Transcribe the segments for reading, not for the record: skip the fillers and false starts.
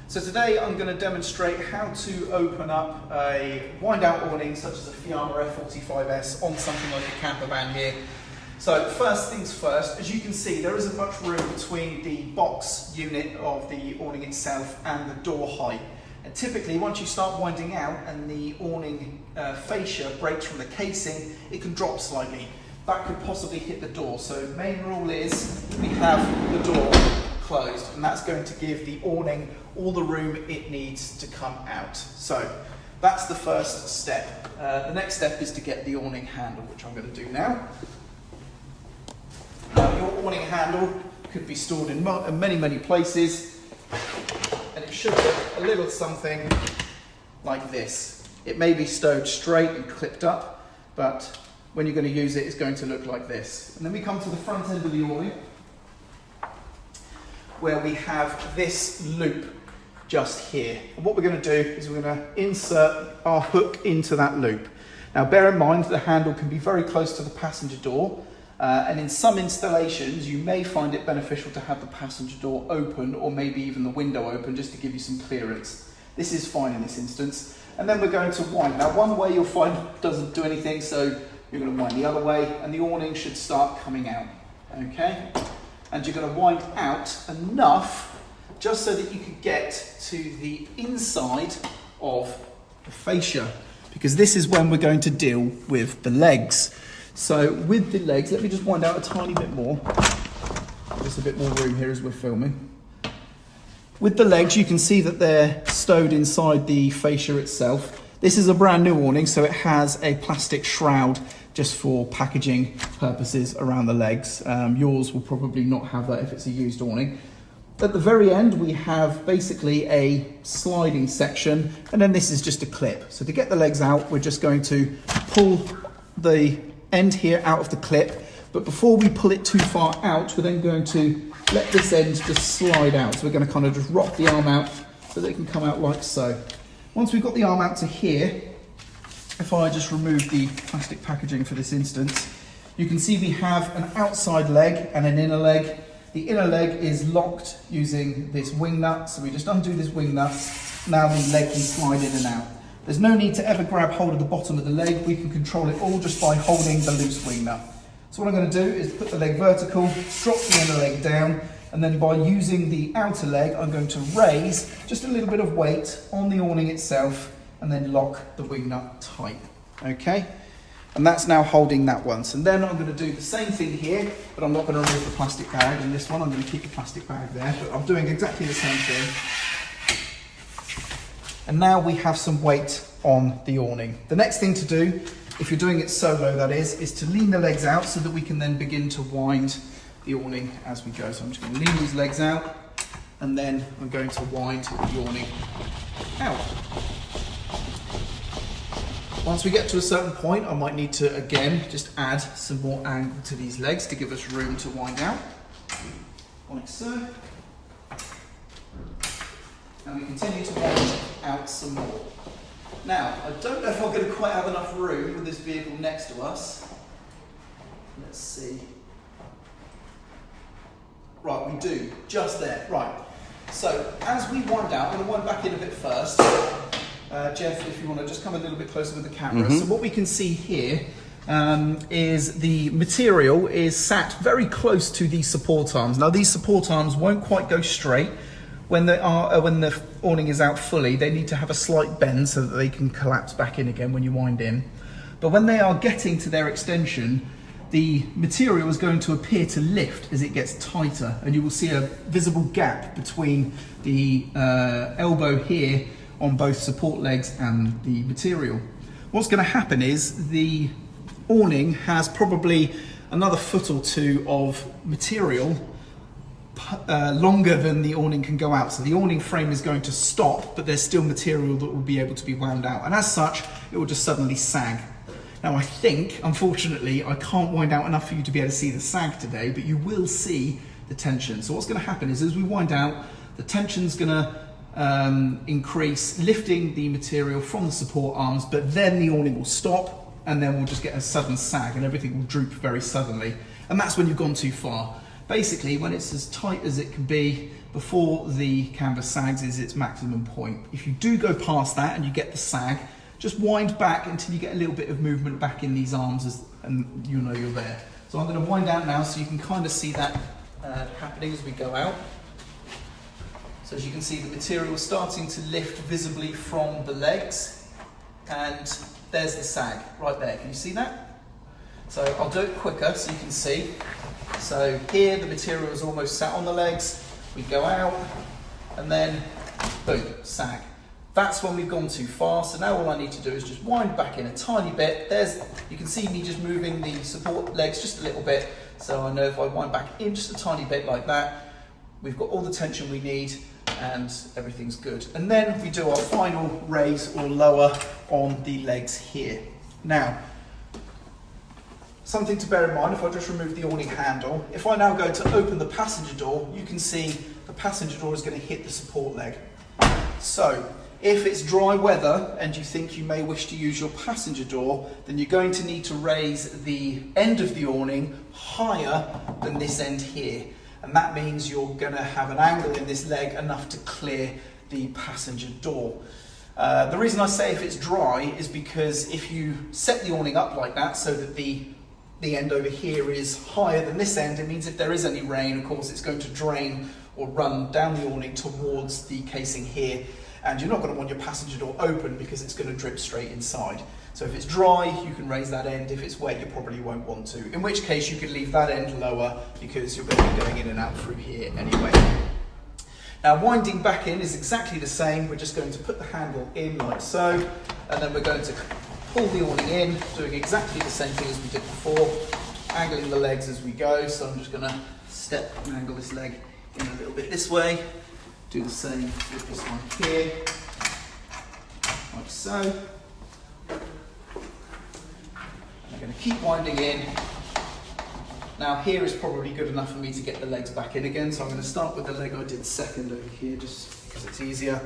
So today I'm going to demonstrate how to open up a wind-out awning such as a Fiamma F45S on something like a camper van here. So first things first, as you can see there isn't much room between the box unit of the awning itself and the door height. And typically once you start winding out and the awning fascia breaks from the casing, it can drop slightly. That could possibly hit the door. So the main rule is we have the door closed, and that's going to give the awning all the room it needs to come out. So that's the first step. The next step is to get the awning handle, which I'm going to do now. Your awning handle could be stored in many places, and it should look a little something like this. It may be stowed straight and clipped up, but when you're going to use it, it's going to look like this. And then we come to the front end of the awning, where we have this loop just here. And what we're going to do is we're going to insert our hook into that loop. Now bear in mind the handle can be very close to the passenger door, and in some installations you may find it beneficial to have the passenger door open, or maybe even the window open, just to give you some clearance. This is fine in this instance. And then we're going to wind. Now one way you'll find doesn't do anything, so you're going to wind the other way and the awning should start coming out. Okay? And you're going to wind out enough just so that you can get to the inside of the fascia, because this is when we're going to deal with the legs. So with the legs, let me just wind out a tiny bit more. There's a bit more room here as we're filming. With the legs, you can see that they're stowed inside the fascia itself. This is a brand new awning, so it has a plastic shroud just for packaging purposes around the legs. Yours will probably not have that if it's a used awning. At the very end, we have basically a sliding section, and then this is just a clip. So to get the legs out, we're just going to pull the end here out of the clip, but before we pull it too far out, we're then going to let this end just slide out. So we're going to kind of just rock the arm out so that it can come out like so. Once we've got the arm out to here, if I just remove the plastic packaging for this instance, you can see we have an outside leg and an inner leg. The inner leg is locked using this wing nut, so we just undo this wing nut. Now the leg can slide in and out. There's no need to ever grab hold of the bottom of the leg. We can control it all just by holding the loose wing nut. So what I'm going to do is put the leg vertical, drop the inner leg down, and then by using the outer leg, I'm going to raise just a little bit of weight on the awning itself and then lock the wing nut tight. Okay? And that's now holding that once. And then I'm going to do the same thing here, but I'm not going to remove the plastic bag in this one. I'm going to keep the plastic bag there, but I'm doing exactly the same thing. And now we have some weight on the awning. The next thing to do, if you're doing it solo that is to lean the legs out so that we can then begin to wind the awning as we go. So I'm just going to lean these legs out, and then I'm going to wind the awning out. Once we get to a certain point, I might need to again just add some more angle to these legs to give us room to wind out, like so. And we continue to wind out some more. Now, I don't know if I'm going to quite have enough room with this vehicle next to us. Let's see. Right, we do, just there. Right, so as we wind out, I'm going to wind back in a bit first. Jeff, if you want to just come a little bit closer with the camera. So what we can see here is the material is sat very close to these support arms. Now these support arms won't quite go straight. When the awning is out fully, they need to have a slight bend so that they can collapse back in again when you wind in. But when they are getting to their extension, the material is going to appear to lift as it gets tighter, and you will see a visible gap between the elbow here on both support legs and the material. What's going to happen is the awning has probably another foot or two of material longer than the awning can go out. So the awning frame is going to stop, but there's still material that will be able to be wound out. And as such, it will just suddenly sag. Now I think, unfortunately, I can't wind out enough for you to be able to see the sag today, but you will see the tension. So what's going to happen is as we wind out, the tension's going to increase, lifting the material from the support arms, but then the awning will stop, and then we'll just get a sudden sag and everything will droop very suddenly. And that's when you've gone too far. Basically, when it's as tight as it can be, before the canvas sags is its maximum point. If you do go past that and you get the sag, just wind back until you get a little bit of movement back in these arms and you know you're there. So I'm going to wind out now so you can kind of see that happening as we go out. So as you can see, the material is starting to lift visibly from the legs, and there's the sag right there. Can you see that? So I'll do it quicker so you can see. So here the material is almost sat on the legs. We go out and then boom, sag. That's when we've gone too far. So now all I need to do is just wind back in a tiny bit. You can see me just moving the support legs just a little bit. So I know if I wind back in just a tiny bit like that, we've got all the tension we need and everything's good. And then we do our final raise or lower on the legs here. Now, something to bear in mind, if I just remove the awning handle, if I now go to open the passenger door, you can see the passenger door is going to hit the support leg. So, if it's dry weather and you think you may wish to use your passenger door, then you're going to need to raise the end of the awning higher than this end here. And that means you're going to have an angle in this leg enough to clear the passenger door. The reason I say if it's dry is because if you set the awning up like that so that the end over here is higher than this end, it means if there is any rain, of course, it's going to drain or run down the awning towards the casing here. And you're not going to want your passenger door open because it's going to drip straight inside. So if it's dry, you can raise that end. If it's wet, you probably won't want to. In which case, you could leave that end lower because you're going to be going in and out through here anyway. Now, winding back in is exactly the same. We're just going to put the handle in like so, and then we're going to pull the awning in, doing exactly the same thing as we did before, angling the legs as we go. So I'm just going to step and angle this leg in a little bit this way. Do the same with this one here, like so. I'm going to keep winding in. Now here is probably good enough for me to get the legs back in again, so I'm going to start with the leg I did second over here, just because it's easier.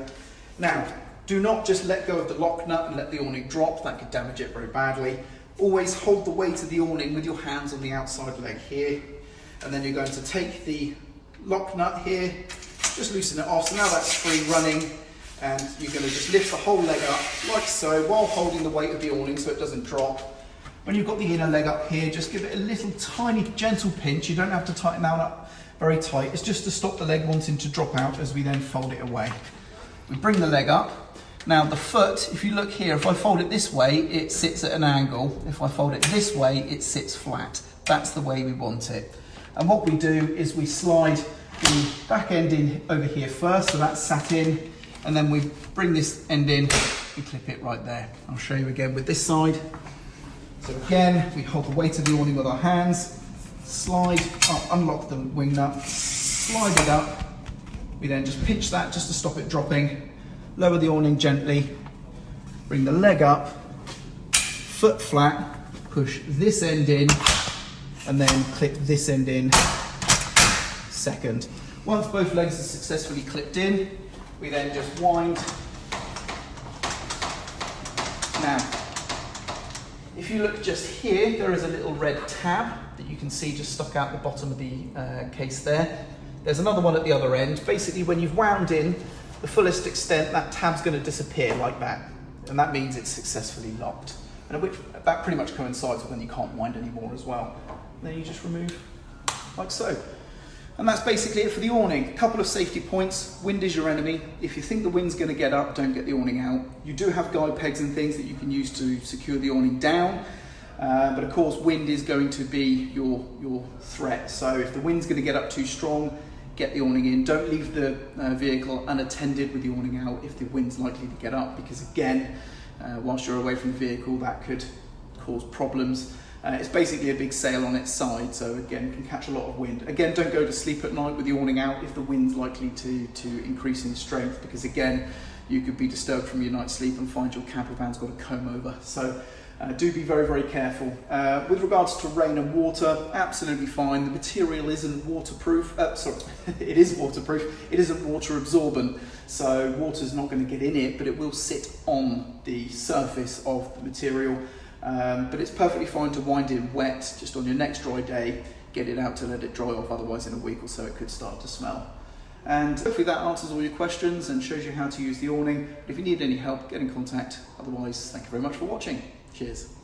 Now, do not just let go of the lock nut and let the awning drop, that could damage it very badly. Always hold the weight of the awning with your hands on the outside leg here, and then you're going to take the lock nut here, just loosen it off, so now that's free running, and you're going to just lift the whole leg up like so while holding the weight of the awning so it doesn't drop. When you've got the inner leg up here, just give it a little tiny gentle pinch. You don't have to tighten that up very tight. It's just to stop the leg wanting to drop out as we then fold it away. We bring the leg up. Now the foot, if you look here, if I fold it this way, it sits at an angle. If I fold it this way, it sits flat. That's the way we want it. And what we do is we slide the back end in over here first, so that's sat in, and then we bring this end in, we clip it right there. I'll show you again with this side. So again, we hold the weight of the awning with our hands, slide up, unlock the wing nut, slide it up. We then just pinch that just to stop it dropping, lower the awning gently, bring the leg up, foot flat, push this end in, and then clip this end in second. Once both legs are successfully clipped in, we then just wind. Now, if you look just here, there is a little red tab that you can see just stuck out the bottom of the case there. There's another one at the other end. Basically, when you've wound in the fullest extent, that tab's going to disappear like that. And that means it's successfully locked. And that pretty much coincides with when you can't wind anymore as well. And then you just remove like so. And that's basically it for the awning. A couple of safety points. Wind is your enemy. If you think the wind's going to get up, don't get the awning out. You do have guide pegs and things that you can use to secure the awning down. But of course, wind is going to be your threat. So if the wind's going to get up too strong, get the awning in. Don't leave the vehicle unattended with the awning out if the wind's likely to get up, because again, whilst you're away from the vehicle, that could cause problems. It's basically a big sail on its side, so again, can catch a lot of wind. Again, don't go to sleep at night with the awning out if the wind's likely to increase in strength, because again, you could be disturbed from your night's sleep and find your camper van's got a comb over. So do be very, very careful. With regards to rain and water, absolutely fine. The material isn't waterproof. It is waterproof. It isn't water absorbent, so water's not going to get in it, but it will sit on the surface of the material. But it's perfectly fine to wind in wet, just on your next dry day, get it out to let it dry off, otherwise in a week or so it could start to smell. And hopefully that answers all your questions and shows you how to use the awning. If you need any help, get in contact. Otherwise, thank you very much for watching. Cheers.